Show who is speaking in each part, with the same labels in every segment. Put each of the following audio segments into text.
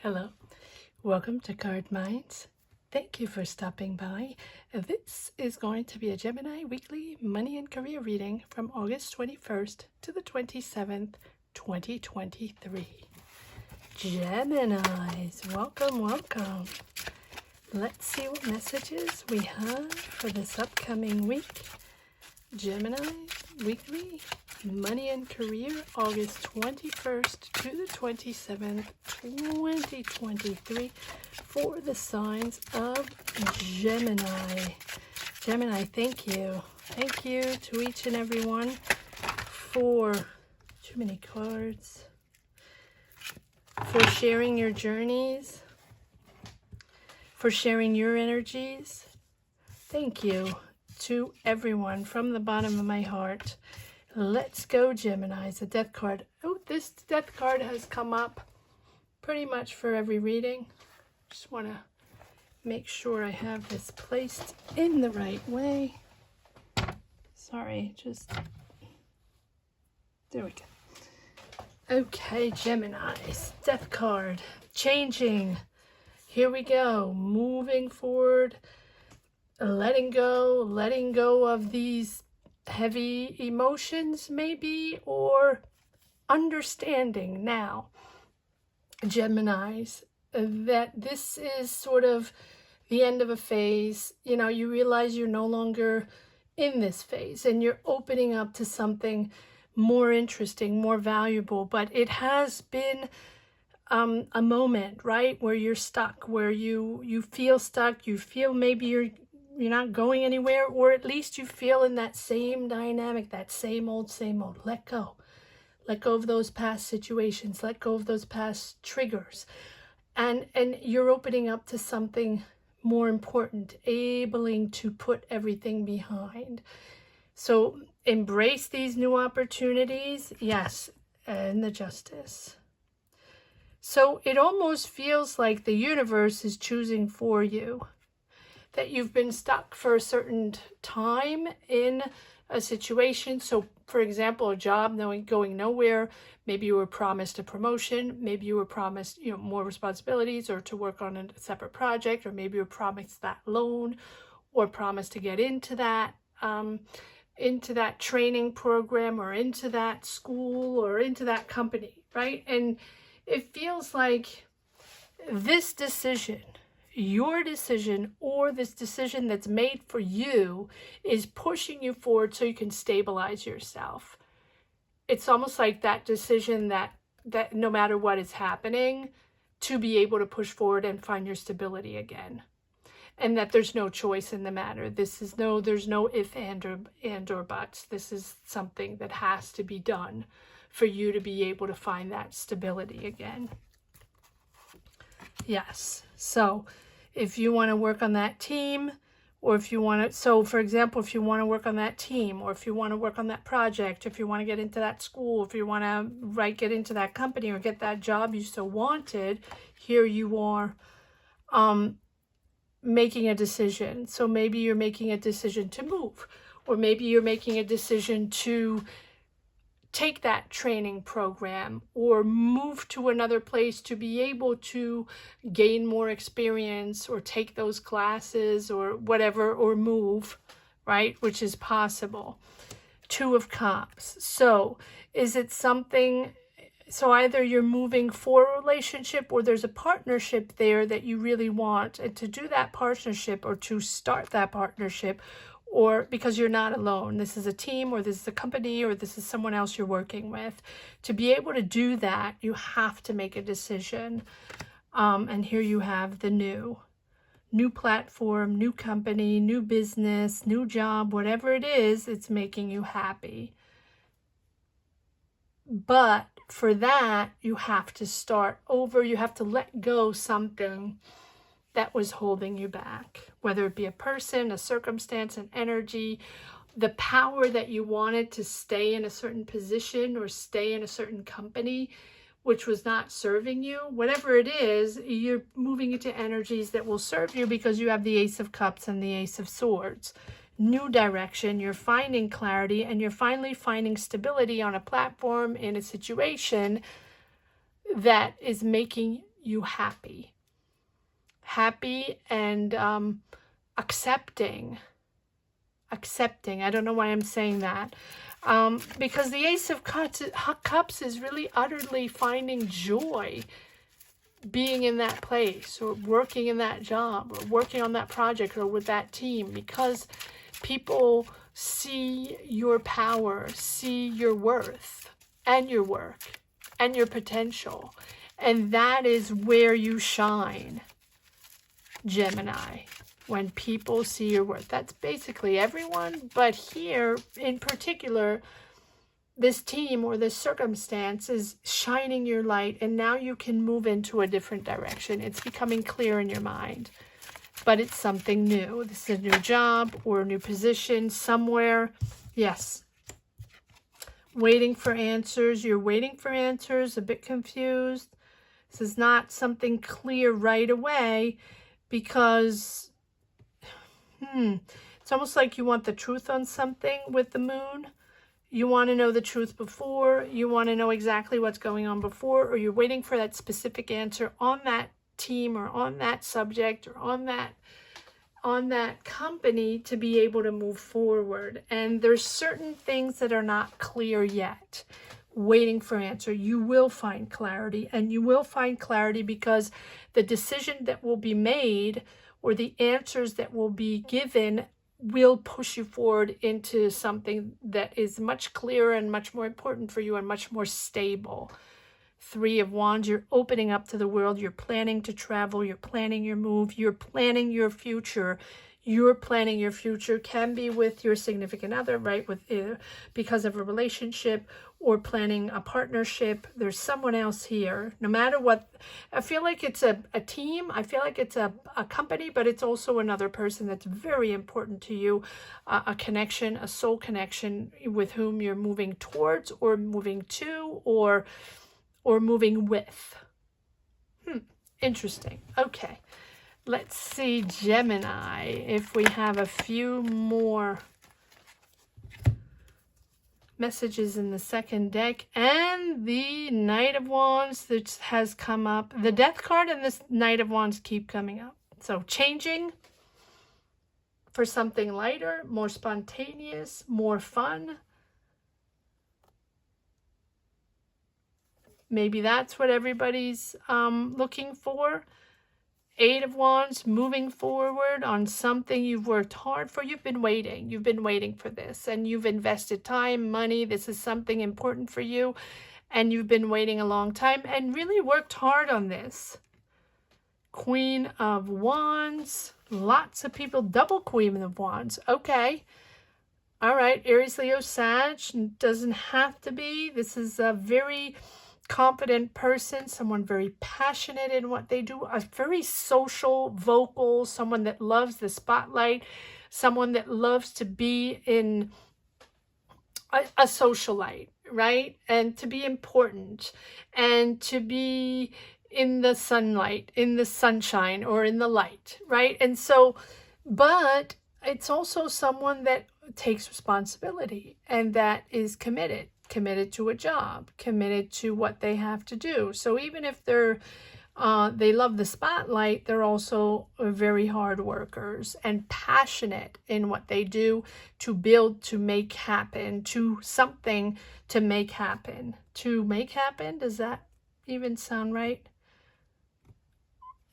Speaker 1: Hello, welcome to Card Minds. Thank you for stopping by. This is going to be a Gemini weekly money and career reading from August 21st to the 27th, 2023. Geminis, welcome. Let's see what messages we have for this upcoming week. Gemini weekly money and career, August 21st to the 27th, 2023, for the signs of Gemini. Gemini, thank you. Thank you to each and every one for too many cards, for sharing your journeys, for sharing your energies. Thank you to everyone from the bottom of my heart. Let's go, Geminis. A death card. Oh, this death card has come up pretty much for every reading. Just want to make sure I have this placed in the right way. Sorry, just... There we go. Okay, Geminis. Death card. Changing. Here we go. Moving forward. Letting go of these heavy emotions maybe, or understanding now, Geminis, that this is sort of the end of a phase. You know, you realize you're no longer in this phase and you're opening up to something more interesting, more valuable. But it has been a moment, right, where you're stuck, where you feel stuck, you feel maybe you're not going anywhere, or at least you feel in that same dynamic, that same old. Let go of those past situations, let go of those past triggers, and you're opening up to something more important, able to put everything behind. So embrace these new opportunities, yes, and the justice. So it almost feels like the universe is choosing for you, that you've been stuck for a certain time in a situation. So, for example, a job going nowhere. Maybe you were promised a promotion. Maybe you were promised, more responsibilities, or to work on a separate project. Or maybe you were promised that loan, or promised to get into that training program, or into that school, or into that company, right? And it feels like this decision, your decision, or this decision that's made for you, is pushing you forward so you can stabilize yourself. It's almost like that decision that no matter what is happening, to be able to push forward and find your stability again. And that there's no choice in the matter. There's no if and or buts. This is something that has to be done for you to be able to find that stability again. Yes. So if you want to work on that team, or if you want to, so for example, if you want to work on that team, or if you want to work on that project, if you want to get into that school, if you want to get into that company or get that job you so wanted, here you are making a decision. So maybe you're making a decision to move, or maybe you're making a decision to take that training program, or move to another place to be able to gain more experience, or take those classes, or whatever, or move, right? Which is possible. Two of Cups. So is it something, so either you're moving for a relationship, or there's a partnership there that you really want, and to do that partnership, or to start that partnership, or because you're not alone. This is a team, or this is a company, or this is someone else you're working with. To be able to do that, you have to make a decision. And here you have the new platform, new company, new business, new job, whatever it is, it's making you happy. But for that, you have to start over. You have to let go something that was holding you back, whether it be a person, a circumstance, an energy, the power that you wanted to stay in a certain position or stay in a certain company, which was not serving you. Whatever it is, you're moving into energies that will serve you, because you have the Ace of Cups and the Ace of Swords. New direction, you're finding clarity, and you're finally finding stability on a platform, in a situation that is making you happy. Happy and accepting. I don't know why I'm saying that. Because the Ace of Cups is really utterly finding joy being in that place, or working in that job, or working on that project, or with that team, because people see your power, see your worth, and your work, and your potential. And that is where you shine, Gemini. When people see your worth. That's basically everyone, but here in particular, this team or this circumstance is shining your light, and now you can move into a different direction. It's becoming clear in your mind, but it's something new. This is a new job or a new position somewhere. Yes. Waiting for answers. You're waiting for answers, a bit confused. This is not something clear right away, because it's almost like you want the truth on something with the moon. You want to know the truth before. You want to know exactly what's going on before, or you're waiting for that specific answer on that team, or on that subject, or on that company to be able to move forward. And there's certain things that are not clear yet. Waiting for answer. You will find clarity, and you will find clarity because the decision that will be made, or the answers that will be given, will push you forward into something that is much clearer and much more important for you and much more stable. 3 of Wands, you're opening up to the world. You're planning to travel. You're planning your move. You're planning your future. You're planning your future. Can be with your significant other, right? Because of a relationship, or planning a partnership. There's someone else here. No matter what, I feel like it's a team. I feel like it's a company, but it's also another person that's very important to you. A connection, a soul connection with whom you're moving towards, or moving to, or moving with. Interesting. Okay. Let's see, Gemini, if we have a few more messages in the second deck. And the Knight of Wands that has come up. The Death card and this Knight of Wands keep coming up. So changing for something lighter, more spontaneous, more fun. Maybe that's what everybody's looking for. 8 of Wands, moving forward on something you've worked hard for. You've been waiting. You've been waiting for this, and you've invested time, money. This is something important for you, and you've been waiting a long time and really worked hard on this. Queen of Wands. Lots of people. Double Queen of Wands. Okay. All right. Aries, Leo, Sag. Doesn't have to be. This is a very confident person, someone very passionate in what they do, a very social, vocal, someone that loves the spotlight, someone that loves to be in a socialite, right? And to be important, and to be in the sunlight, in the sunshine, or in the light, right? And so, but it's also someone that takes responsibility, and that is committed to a job, committed to what they have to do. So even if they love the spotlight, they're also very hard workers and passionate in what they do to build, to make happen, to something to make happen. To make happen, does that even sound right?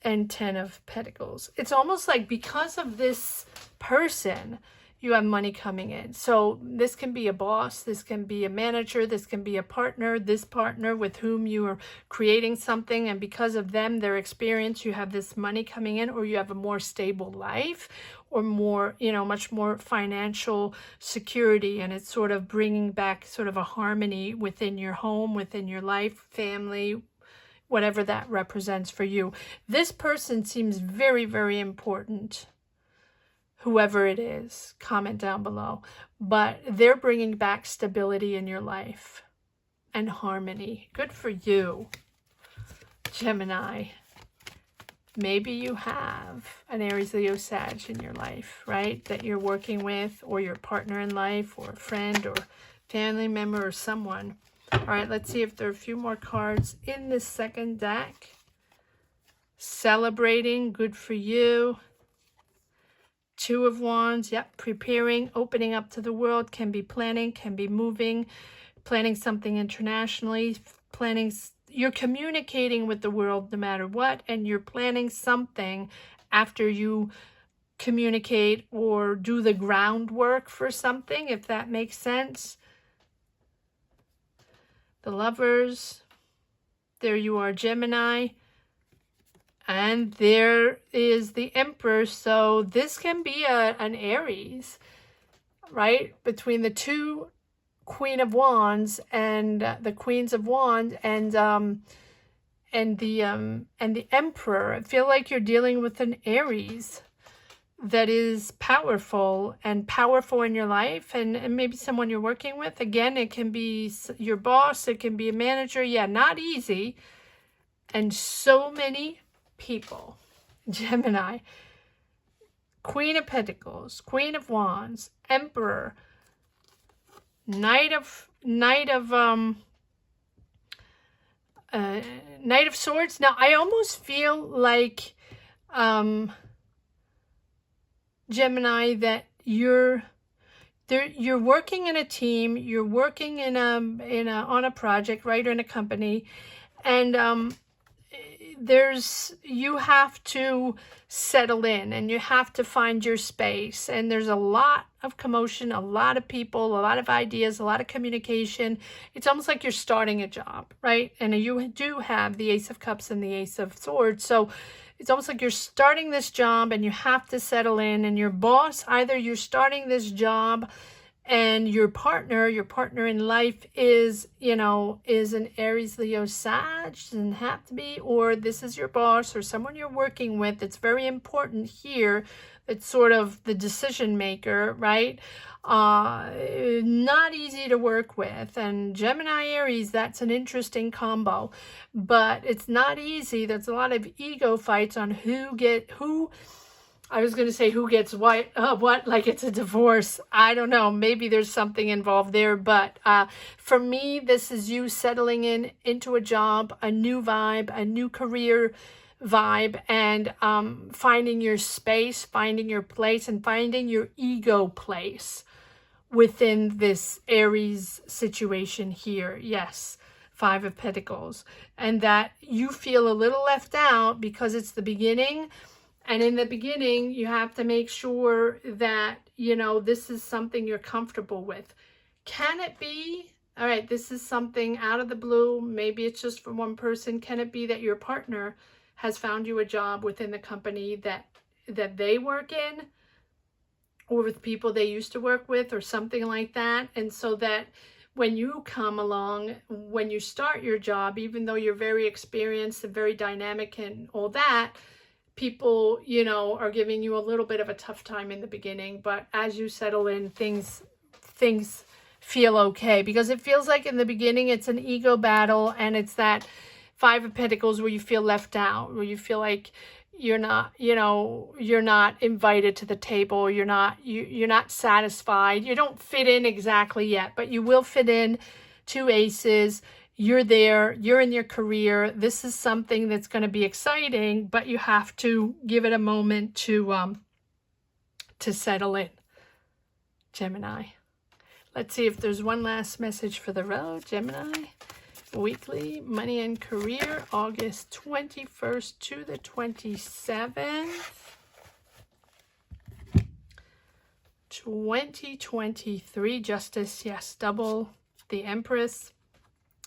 Speaker 1: And 10 of Pentacles. It's almost like because of this person, you have money coming in. So this can be a boss, this can be a manager, this can be a partner, this partner with whom you are creating something, and because of them, their experience, you have this money coming in, or you have a more stable life, or more, much more financial security, and it's sort of bringing back sort of a harmony within your home, within your life, family, whatever that represents for you. This person seems very, very important. Whoever it is, comment down below. But they're bringing back stability in your life and harmony. Good for you, Gemini. Maybe you have an Aries, Leo, Sag in your life, right? That you're working with, or your partner in life, or a friend, or family member, or someone. All right, let's see if there are a few more cards in this second deck. celebrating, good for you. Two of Wands, yep, preparing, opening up to the world, can be planning, can be moving, planning something internationally, planning, you're communicating with the world no matter what, and you're planning something after you communicate or do the groundwork for something, if that makes sense. The Lovers, there you are, Gemini. And there is the Emperor. So this can be an Aries, right? Between the two Queen of Wands and the Queens of Wands and the Emperor. I feel like you're dealing with an Aries that is powerful in your life, and maybe someone you're working with. Again, it can be your boss, it can be a manager. Yeah, not easy. And so many people. Gemini, Queen of Pentacles, Queen of Wands, Emperor, Knight of Swords. Now, I almost feel like Gemini, that you're working in a team, you're working on a project, right, or in a company, and you have to settle in and you have to find your space, and there's a lot of commotion, a lot of people, a lot of ideas, a lot of communication. It's almost like you're starting a job, right? And you do have the Ace of Cups and the Ace of Swords, so it's almost like you're starting this job and you have to settle in, and your boss, either you're starting this job and your partner in life is, is an Aries, Leo, Sag, doesn't have to be, or this is your boss or someone you're working with. It's very important here. It's sort of the decision maker, right? Not easy to work with. And Gemini, Aries, that's an interesting combo, but it's not easy. There's a lot of ego fights on who I was going to say who gets what, like it's a divorce. I don't know. Maybe there's something involved there. But for me, this is you settling into a job, a new vibe, a new career vibe, and finding your space, finding your place, and finding your ego place within this Aries situation here. Yes, Five of Pentacles. And that you feel a little left out because it's the beginning. And in the beginning, you have to make sure that, this is something you're comfortable with. Can it be, all right, this is something out of the blue, maybe it's just for one person. Can it be that your partner has found you a job within the company that they work in, or with people they used to work with, or something like that? And so that when you come along, when you start your job, even though you're very experienced and very dynamic and all that, people, are giving you a little bit of a tough time in the beginning, but as you settle in, things feel okay, because it feels like in the beginning it's an ego battle, and it's that Five of Pentacles where you feel left out, where you feel like you're not invited to the table, you're not satisfied, you don't fit in exactly yet, but you will fit in. Two aces. You're there, you're in your career. This is something that's going to be exciting, but you have to give it a moment to settle in, Gemini. Let's see if there's one last message for the road, Gemini. Weekly, money and career, August 21st to the 27th. 2023, Justice, yes, double the Empress.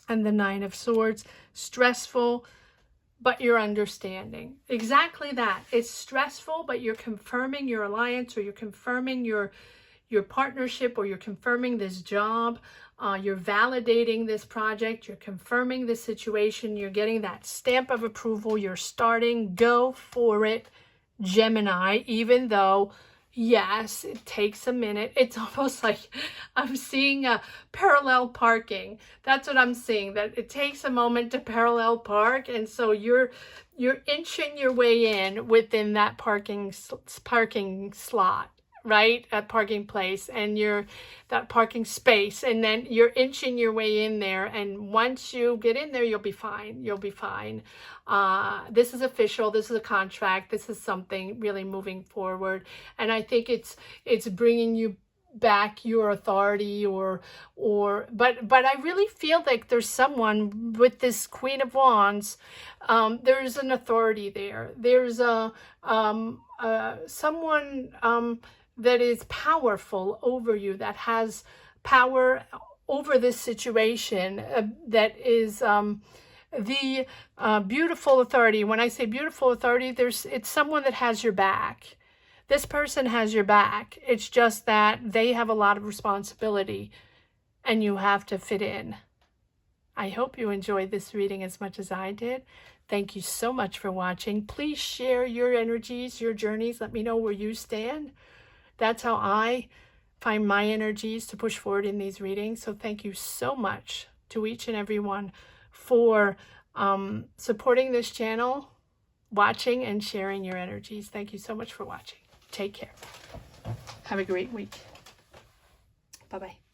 Speaker 1: And the Nine of Swords. Stressful, but you're understanding. Exactly that. It's stressful, but you're confirming your alliance, or you're confirming your partnership, or you're confirming this job. You're validating this project. You're confirming this situation. You're getting that stamp of approval. You're starting. Go for it, Gemini, even though, yes, it takes a minute. It's almost like I'm seeing a parallel parking. That's what I'm seeing, that it takes a moment to parallel park. And so you're inching your way in within that parking slot. right? A parking place, and that parking space, and then you're inching your way in there. And once you get in there, you'll be fine. You'll be fine. This is official. This is a contract. This is something really moving forward. And I think it's bringing you back your authority, but I really feel like there's someone with this Queen of Wands. There's an authority there. There's someone that is powerful over you, that has power over this situation, that is the beautiful authority. When I say beautiful authority, it's someone that has your back. This person has your back. It's just that they have a lot of responsibility and you have to fit in. I hope you enjoyed this reading as much as I did. Thank you so much for watching. Please share your energies, your journeys. Let me know where you stand. That's how I find my energies to push forward in these readings. So thank you so much to each and every one for supporting this channel, watching and sharing your energies. Thank you so much for watching. Take care. Have a great week. Bye-bye.